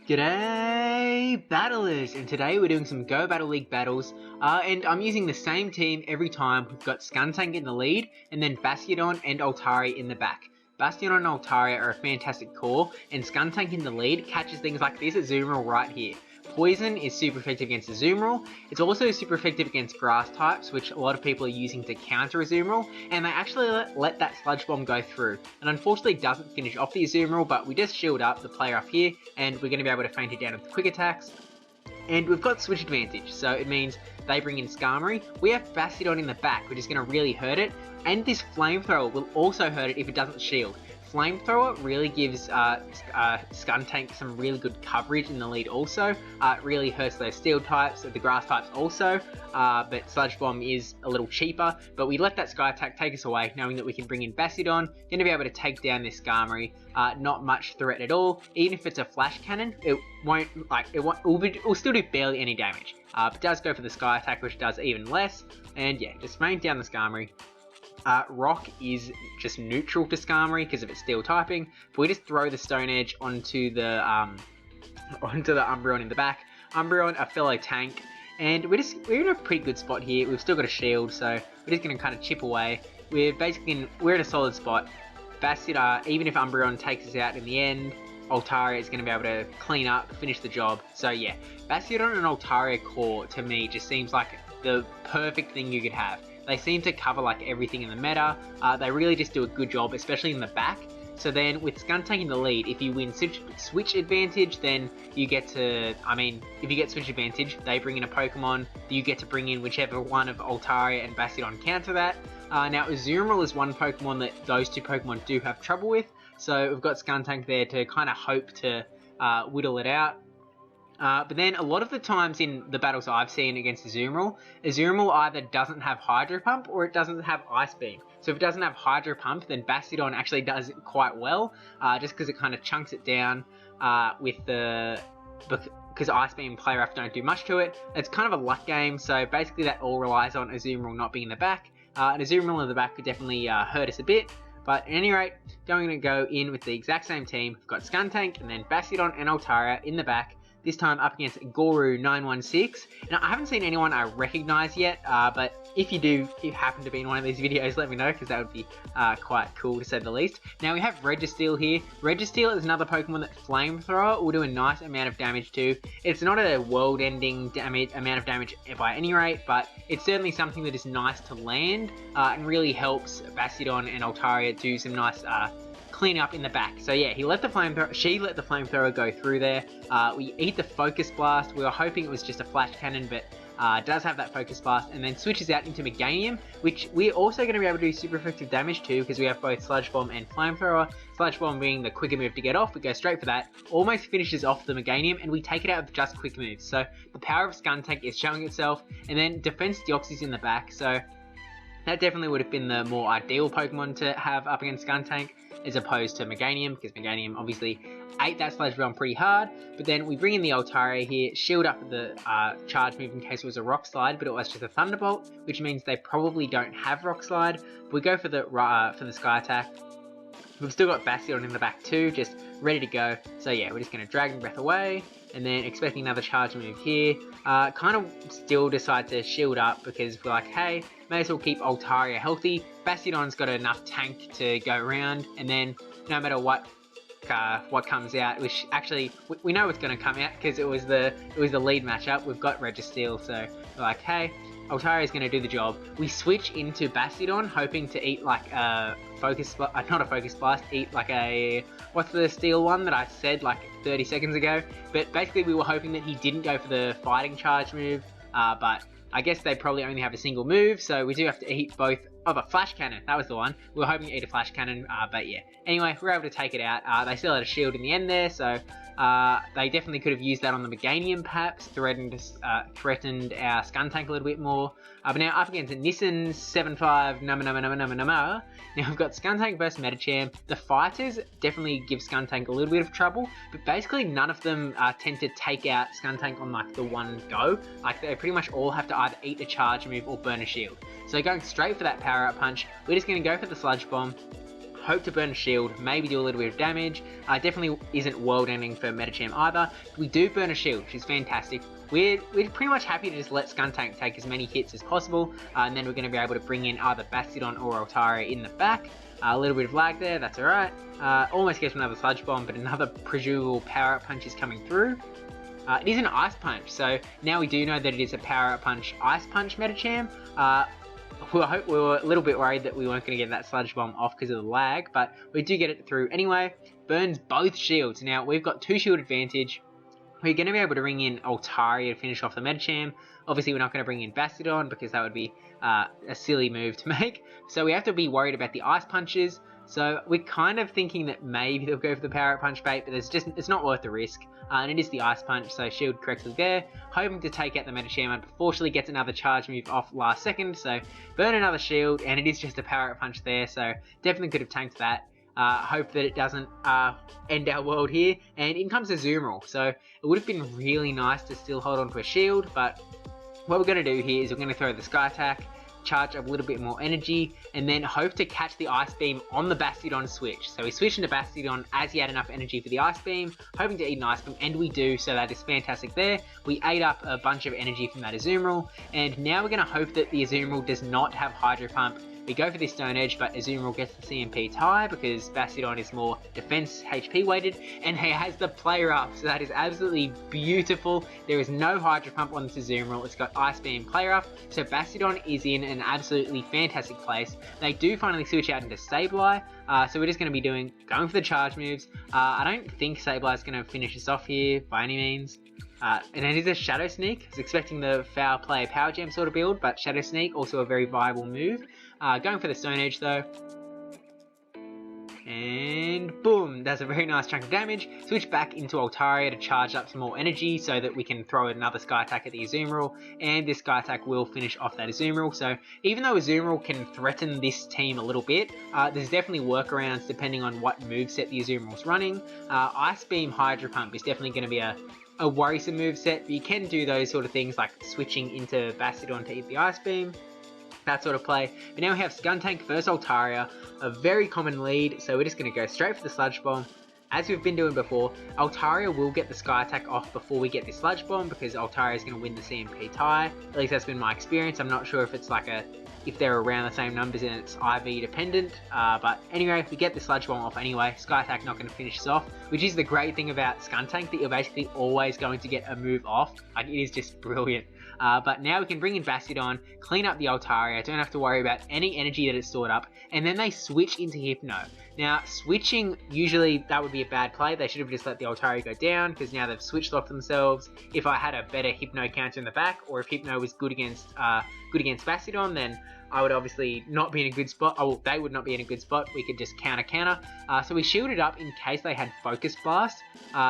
G'day battlers, and today we're doing some Go Battle League battles, and I'm using the same team every time. We've got Skuntank in the lead, and then Bastiodon and Altari in the back. Bastiodon and Altari are a fantastic core, and Skuntank in the lead catches things like this Azumarill right here. Poison is super effective against Azumarill. It's also super effective against grass types, which a lot of people are using to counter Azumarill, and they actually let that Sludge Bomb go through. And unfortunately doesn't finish off the Azumarill, but we just shield up the player up here, and we're going to be able to feint it down with quick attacks. And we've got switch advantage, so it means they bring in Skarmory. We have Bastiodon in the back, which is going to really hurt it, and this Flamethrower will also hurt it if it doesn't shield. Flamethrower really gives Skuntank some really good coverage in the lead also. It really hurts those steel types, the grass types also, but Sludge Bomb is a little cheaper. But we let that Sky Attack take us away, knowing that we can bring in Bastiodon, going to be able to take down this Skarmory. Not much threat at all. Even if it's a Flash Cannon, it will still do barely any damage. But it does go for the Sky Attack, which does even less. And yeah, just main down the Skarmory. Rock is just neutral to Skarmory because of its steel typing, but we just throw the Stone Edge onto the Umbreon in the back. Umbreon, a fellow tank, and we're in a pretty good spot here. We've still got a shield, so we're just going to kind of chip away. We're in a solid spot. Bastiodon, even if Umbreon takes us out in the end, Altari is going to be able to clean up, finish the job. So yeah, Bastiodon and Altari core to me just seems like the perfect thing you could have. They seem to cover like everything in the meta. They really just do a good job, especially in the back. So then with Skuntank in the lead, if you win switch advantage, then you get to, if you get switch advantage, they bring in a Pokemon, you get to bring in whichever one of Altari and Bastiodon counter that. Now Azumarill is one Pokemon that those two Pokemon do have trouble with. So we've got Skuntank there to kind of hope to whittle it out. But then a lot of the times in the battles I've seen against Azumarill either doesn't have Hydro Pump or it doesn't have Ice Beam. So if it doesn't have Hydro Pump, then Bastiodon actually does it quite well, just because it kind of chunks it down because Ice Beam and Play Rough don't do much to it. It's kind of a luck game, so basically that all relies on Azumarill not being in the back. And Azumarill in the back could definitely hurt us a bit. But at any rate, going to go in with the exact same team. We've got Skuntank and then Bastiodon and Altari in the back. This time up against Guru916. Now, I haven't seen anyone I recognise yet, but if you happen to be in one of these videos, let me know, because that would be quite cool to say the least. Now, we have Registeel here. Registeel is another Pokemon that Flamethrower will do a nice amount of damage to. It's not a world-ending amount of damage by any rate, but it's certainly something that is nice to land and really helps Bastiodon and Altari do some nice clean up in the back. So yeah, she let the flamethrower go through there. We eat the Focus Blast. We were hoping it was just a Flash Cannon, but does have that Focus Blast, and then switches out into Meganium, which we're also going to be able to do super effective damage to because we have both Sludge Bomb and Flamethrower. Sludge Bomb being the quicker move to get off, we go straight for that, almost finishes off the Meganium, and we take it out with just quick moves. So the power of Skuntank is showing itself, and then Defense Deoxys in the back, so that definitely would have been the more ideal Pokemon to have up against Skuntank, as opposed to Meganium, because Meganium obviously ate that Sludge Bomb pretty hard. But then we bring in the Altari here, shield up the charge move in case it was a Rock Slide, but it was just a Thunderbolt, which means they probably don't have Rock Slide. We go for the Sky Attack. We've still got Bastiodon in the back too, just ready to go. So yeah, we're just going to Dragon Breath away, and then expecting another charge move here. Kind of still decide to shield up because we're like, hey, may as well keep Altari healthy. Bastiodon's got enough tank to go around, and then no matter what comes out, which actually we know what's going to come out because it was the lead matchup. We've got Registeel, so we're like, hey, Altari is going to do the job. We switch into Bastiodon, hoping to eat like a not a Focus Blast, eat like a, what's the steel one that I said like 30 seconds ago? But basically we were hoping that he didn't go for the Fighting Charge move, but I guess they probably only have a single move, so we do have to eat both of a Flash Cannon. That was the one. We were hoping to eat a Flash Cannon, but yeah. Anyway, we were able to take it out. They still had a shield in the end there, so they definitely could have used that on the Meganium, perhaps, threatened our Skuntank a little bit more. But now up against Nissan75 Nama. Now we've got Skuntank versus Medicham. The fighters definitely give Skuntank a little bit of trouble, but basically none of them tend to take out Skuntank on like the one go. Like they pretty much all have to either eat a charge move or burn a shield. So going straight for that power up punch, we're just going to go for the Sludge Bomb, hope to burn a shield, maybe do a little bit of damage. Definitely isn't world ending for Metacham either. We do burn a shield, which is fantastic. We're pretty much happy to just let Skuntank take as many hits as possible, and then we're going to be able to bring in either Bastiodon or Altaria in the back. A little bit of lag there, that's alright. Almost gets another Sludge Bomb, but another Prejugable Power Up Punch is coming through. It is an Ice Punch, so now we do know that it is a Power Up Punch Ice Punch Metacham. We were a little bit worried that we weren't going to get that Sludge Bomb off because of the lag, but we do get it through anyway. Burns both shields. Now we've got 2 shield advantage. We're going to be able to bring in Altaria to finish off the Metacham. Obviously we're not going to bring in Bastiodon because that would be a silly move to make. So we have to be worried about the Ice Punches. So we're kind of thinking that maybe they'll go for the Power Up Punch bait, but it's not worth the risk. And it is the Ice Punch, so shield correctly there. Hoping to take out the Metacham, unfortunately gets another charge move off last second, so burn another shield, and it is just a Power Up Punch there, so definitely could have tanked that. Hope that it doesn't end our world here. And in comes Azumarill, so it would have been really nice to still hold on to a shield, but what we're going to do here is we're going to throw the Sky Attack, charge up a little bit more energy, and then hope to catch the Ice Beam on the Bastiodon switch. So we switch into Bastiodon as he had enough energy for the Ice Beam, hoping to eat an Ice Beam, and we do, so that is fantastic there. We ate up a bunch of energy from that Azumarill, and now we're going to hope that the Azumarill does not have Hydro Pump. We go for this Stone Edge, but Azumarill gets the CMP tie because Bastiodon is more defense HP weighted, and he has the player up, so that is absolutely beautiful. There is no Hydro Pump on this Azumarill, it's got Ice Beam player up, so Bastiodon is in an absolutely fantastic place. They do finally switch out into Sableye, so we're just going to be going for the charge moves. I don't think Sableye is going to finish us off here by any means. And it is a Shadow Sneak. I was expecting the Foul Play Power Gem sort of build, but Shadow Sneak, also a very viable move. Going for the Stone Edge though. And boom, does a very nice chunk of damage. Switch back into Altaria to charge up some more energy so that we can throw another Sky Attack at the Azumarill, and this Sky Attack will finish off that Azumarill. So even though Azumarill can threaten this team a little bit, there's definitely workarounds depending on what moveset the Azumarill's running. Ice Beam Hydro Pump is definitely going to be a worrisome moveset, but you can do those sort of things like switching into Bastiodon to eat the Ice Beam. That sort of play. But now we have Skuntank versus Altaria, a very common lead, so we're just going to go straight for the Sludge Bomb. As we've been doing before, Altaria will get the Sky Attack off before we get the Sludge Bomb because Altaria is going to win the CMP tie. At least that's been my experience. I'm not sure if it's like if they're around the same numbers and it's IV dependent, but anyway, we get the Sludge Bomb off anyway. Sky Attack not going to finish us off, which is the great thing about Skuntank, that you're basically always going to get a move off. Like, it is just brilliant. But now we can bring in Bastiodon, clean up the Altaria, don't have to worry about any energy that it's stored up, and then they switch into Hypno. Now, switching, usually that would be a bad play. They should have just let the Altaria go down, because now they've switched off themselves. If I had a better Hypno counter in the back, or if Hypno was good against Bastiodon, then I would obviously not be in a good spot. Oh, they would not be in a good spot. We could just counter. So we shielded up in case they had Focus Blast,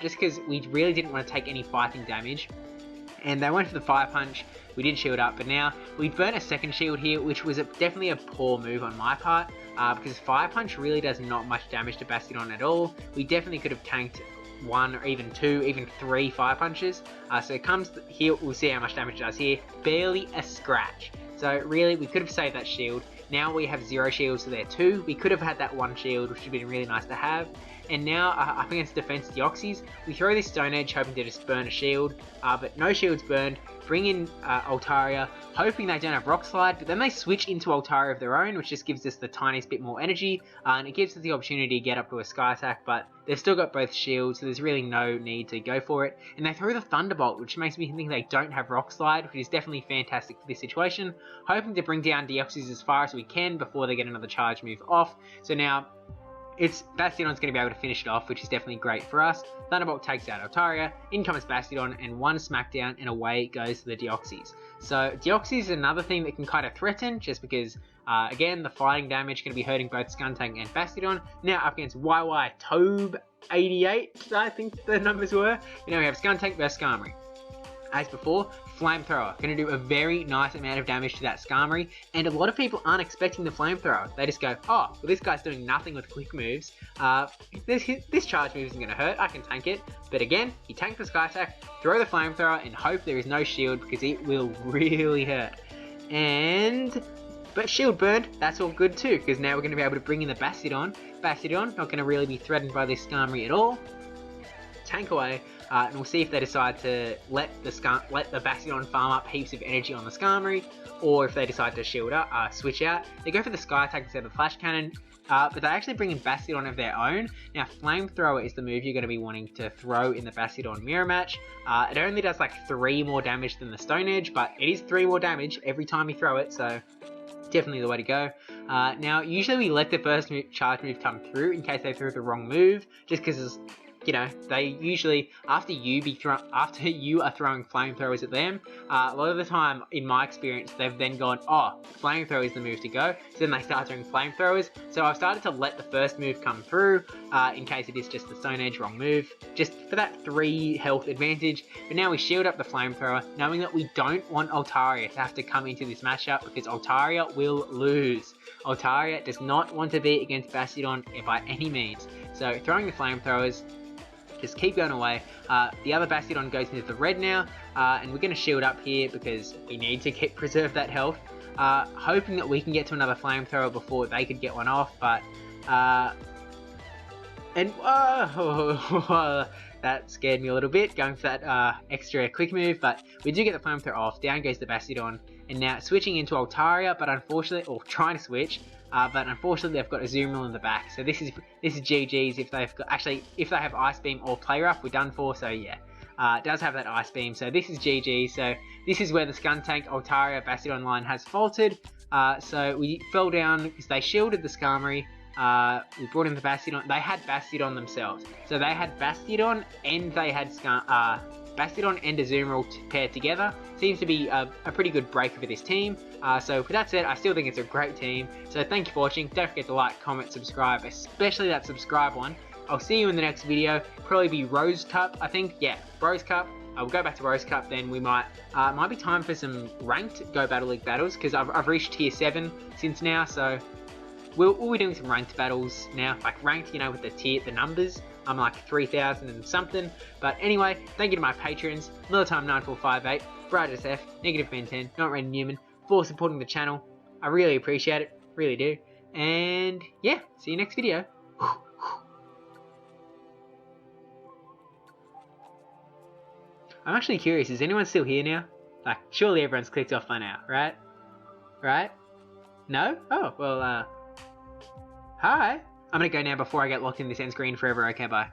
just because we really didn't want to take any fighting damage. And they went for the Fire Punch. We did shield up, but now we burnt a second shield here, which was definitely a poor move on my part, because Fire Punch really does not much damage to Bastiodon at all. We definitely could have tanked 1 or even 2, even 3 Fire Punches. So it comes here, we'll see how much damage it does here. Barely a scratch. So really, we could have saved that shield. Now we have 0 shields, so they're 2. We could have had that 1 shield, which would have been really nice to have. And now, up against Defense Deoxys, we throw this Stone Edge, hoping to just burn a shield, but no shields burned. Bring in Altaria, hoping they don't have Rock Slide, but then they switch into Altaria of their own, which just gives us the tiniest bit more energy, and it gives us the opportunity to get up to a Sky Attack, but they've still got both shields, so there's really no need to go for it. And they throw the Thunderbolt, which makes me think they don't have Rock Slide, which is definitely fantastic for this situation. Hoping to bring down Deoxys as far as we can before they get another charge move off. So now, Bastiodon's going to be able to finish it off, which is definitely great for us. Thunderbolt takes out Altaria, in comes Bastiodon, and 1 smackdown, and away goes the Deoxys. So Deoxys is another thing that can kind of threaten, just because, again, the fighting damage going to be hurting both Skuntank and Bastiodon. Now up against YY Tobe 88, I think the numbers were. Now we have Skuntank versus Skarmory. As before, Flamethrower, going to do a very nice amount of damage to that Skarmory, and a lot of people aren't expecting the Flamethrower. They just go, oh, well, this guy's doing nothing with quick moves. This charge move isn't going to hurt, I can tank it. But again, he tanked the Sky Attack, throw the Flamethrower, and hope there is no shield, because it will really hurt. And But shield burned, that's all good too, because now we're going to be able to bring in the Bastiodon. Bastiodon, not going to really be threatened by this Skarmory at all. Tank away, and we'll see if they decide to let the Bastiodon farm up heaps of energy on the Skarmory, or if they decide to shield up, switch out. They go for the Sky Attack instead of the Flash Cannon, but they actually bring in Bastiodon of their own. Now, Flamethrower is the move you're going to be wanting to throw in the Bastiodon mirror match. It only does like 3 more damage than the Stone Edge, but it is 3 more damage every time you throw it, so definitely the way to go. Now, usually we let the first charge move come through in case they threw the wrong move, just because, you know, they usually, after you are throwing flamethrowers at them, a lot of the time, in my experience, they've then gone, oh, flamethrower is the move to go, so then they start throwing flamethrowers. So I've started to let the first move come through, in case it is just the Stone Edge wrong move, just for that 3 health advantage. But now we shield up the flamethrower, knowing that we don't want Altaria to have to come into this matchup, because Altaria will lose. Altaria does not want to be against Bastiodon by any means. So throwing the flamethrowers, just keep going away. The other Bastiodon goes into the red now, and we're going to shield up here because we need to preserve that health. Hoping that we can get to another flamethrower before they could get one off, but that scared me a little bit, going for that extra quick move, but we do get the flamethrower off. Down goes the Bastiodon, and now switching into Altaria, but unfortunately, or trying to switch, but unfortunately they've got a Azumarill in the back, so this is GG's. If they've got, actually, if they have Ice Beam or Play Rough, we're done for, so yeah. It does have that Ice Beam, so this is GG. So this is where the Skuntank Altaria Bastiodon line has faltered. So we fell down because they shielded the Skarmory. We brought in the Bastiodon. They had Bastiodon themselves, so they had Bastiodon and they had Bastiodon and Azumarill paired together. Seems to be a pretty good break for this team. So with that said, I still think it's a great team. So thank you for watching. Don't forget to like, comment, subscribe, especially that subscribe one. I'll see you in the next video. Probably be Rose Cup, I think. Yeah, Rose Cup. We'll go back to Rose Cup, then we might be time for some ranked Go Battle League battles, because I've reached tier 7 since now, so we'll be doing some ranked battles now, like ranked, you know, with the numbers. I'm like 3,000 and something. But anyway, thank you to my patrons, Militime9458, brajSF, NegativeBen10, NotRandyN3wman, for supporting the channel. I really appreciate it, really do. And yeah, see you next video. I'm actually curious, is anyone still here now? Like, surely everyone's clicked off by now, right? Right? No? Oh, well, hi. I'm gonna go now before I get locked in this end screen forever. Okay, bye.